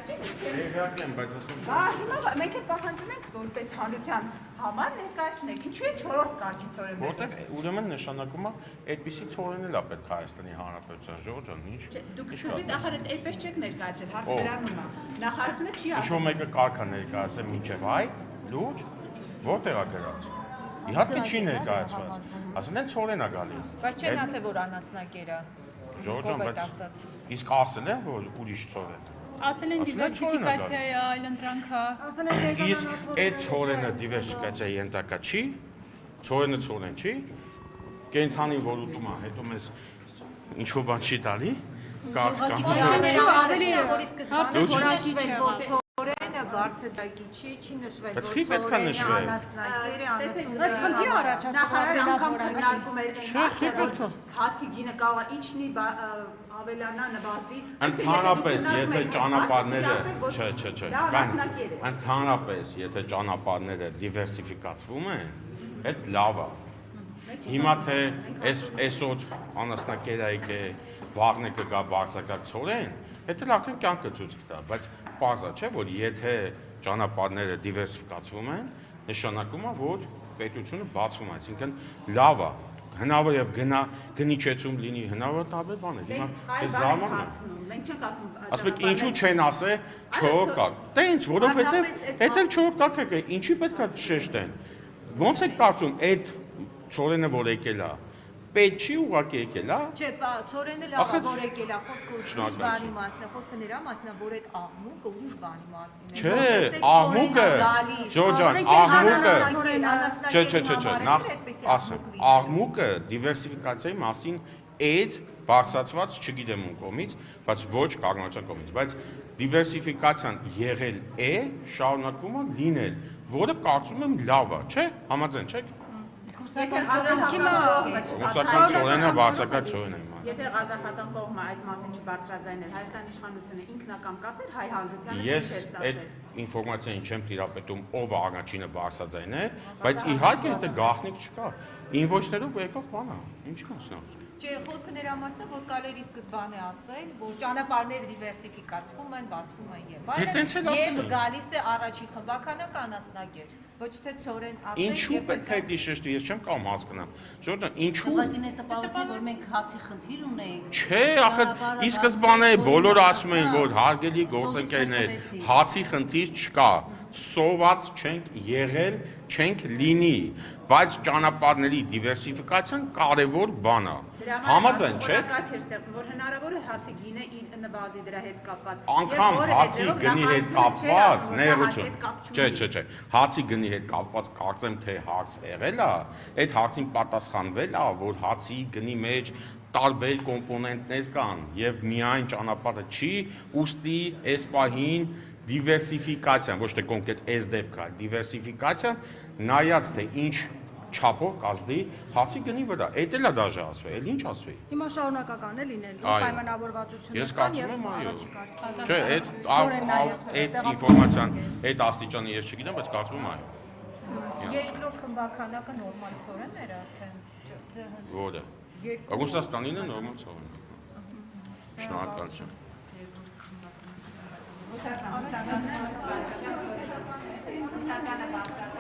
Տեղյակ եմ, բայց ասում Բա հիմա մենք էլ պահանջում ենք որպես հանրության համար ներկայացնել, ինչու է 4-րդ կարգի ցորեն։ Որտեղ ուրեմն նշանակում է այդպիսի ցորեն էլ է պետք Հայաստանի Հանրապետության Ժողովուրդ ջան, ինչ։ Դուք սկզբից ախր այդպես չեք ներկայացրել, հարցը դրանում է։ Նախարարությունը չի ասում։ Ինչ-որ մեկը կարգա ներկայացել մինչև այդ լուրջ որտեղ է գրած։ Իհարկե չի ներկայացված։ Ասել են ցորեն է գալի։ Բայց չեն ասել, որ անասնակեր է։ Ժողովուրդ ջան, բայց իսկ ասել են, որ ուրիշ ցորեն։ Ասել են դիվերսիֆիկացիա է, այլընտրանք է։ Ասել են Իսկ այդ ցորենը դիվերսիֆիկացիայի ենթակա չի, ցորենը ցորեն չի, կենթանին որ ուտում է, հետո մեզ ինչ-որ բան չի տալի, կարդ կամ Որենը բարձրակի չի նշվել, Բայց խի պետք է նշվել։ անասնակերը, Բայց խնդիր առաջացավ Նախարար անգամ քննարկում էր Չէ, պետք է։ հացի գինը կարող է ինչնի ավելանա նվազի։ Ընդհանրապես, եթե ճանապարհները, չէ, անասնակեր է։ ընդհանրապես, եթե ճանապարհները դիվերսիֆիկացվում են, այդ լավ է։ Հիմա թե այսօր անասնակերայք է, վաղն է կգա բարձրակարգ ցորեն, դա էլ արդեն կյանքը ցույց կտա, բայց պարզ է, չէ, որ եթե ճանապարհները դիվերսիֆիկացվում են, նշանակում է, որ պետությունը բացվում է, այսինքն լավ է։ Հնարավոր է գնիչեցում լինի, հնարավոր է տարբեր բաներ։ Հիմա այս զարմանում է։ Մենք չենք ասում։ Ասում եք ինչու չեն ասել 4 կարգ։ Տենց, որովհետև դա էլ 4 կարգ է, ինչի պետք է շեշտեն։ Ոնց եք կարծում այդ ցորենը որ եկել է, պետք չի ուղղակի եկել, հա։ Չէ, ցորենը լավ է, որ եկել է, խոսքը ուրիշ բանի մասն է, խոսքը նրա մասն է, որ այդ աղմուկը ուրիշ բանի մասին է։ Չէ, աղմուկը, Ջորջան, աղմուկը, չէ, նախ ասեմ, աղմուկը դիվերսիֆիկացիայի մասին այդ բարձրացված չգիտեմ ում կողմից, բայց ոչ կառավարության կողմից, բայց դիվերսիֆիկացիան եղել է, շարունակվում է լինել, որը կարծում եմ լավ է, չէ՞, համաձայն չեք։ Ռուսական ցորենը բարձրակարգ ցորեն է։ Եթե ղազախական կողմը այդ մասին չբարձրաձայնել, Հայաստանի իշխանությունը ինքնական կասեր հայ հանրությանը Ես այդ ինֆորմացիային չեմ տիրապետում, ով է առաջինը բարձրաձայնել, բայց իհարկե դա գաղտնիք չկա։ Ինվոյսներով եկող բան է, ինչի՞ մասնա։ Չէ, խոսքը նրա մասն է, որ կարելի սկզբանե ասել, որ ճանապարհները դիվերսիֆիկացվում են, բացվում են եւ այլն, եւ գալիս է առաջի խմբականակ անասնագեր, ոչ թե ցորեն ասել։ Ինչու պետք է դա շեշտի, ես չեմ կարող հասկանալ։ Ժողովուրդ, ինչու։ Ուղղակի այս տպավորություն, որ մենք հացի խնդիր ունենք։ Չէ, ախր ի սկզբանե բոլորը ասում էին, որ հարգելի գործընկերներ, հացի խնդիր չկա, սոված չենք եղել, չենք լինի, բայց ճանապարհների դիվերսիֆիկացիան կարևոր բան է։ Համաձայն չեք։ Որ հնարավոր է հացի գինը նվազի դրա հետ կապված։ Անկամ հացի գնի հետ կապված, ներողություն։ Չէ, հացի գնի հետ կապված կարծեմ թե հարց եղել է, այդ հարցին պատասխանվել է, որ հացի գնի մեջ տարբեր կոմպոնենտներ կան եւ միայն ճանապարհը չի, ուստի այս պահին դիվերսիֆիկացիան, ոչ թե կոնկրետ այս դեպքը, դիվերսիֆիկացիան նայած թե ինչ չափով կազդի հացի գնի վրա, այդ էլ է դաժե ասվի, էլ ինչ ասվի։ Հիմա շարունակական է լինելու պայմանավորվածությունը։ Ես կարծում եմ այո։ Չէ, այդ ինֆորմացիան, այդ աստիճանը ես չգիտեմ, բայց կարծում եմ այո։ Երկրորդ խմբականակը նորմալ ցորեն էր արդեն։ Որը։ Ռուսաստանինը նորմալ ցորեն։ Շնորհակալություն։ Հուսականը բարձրակարգ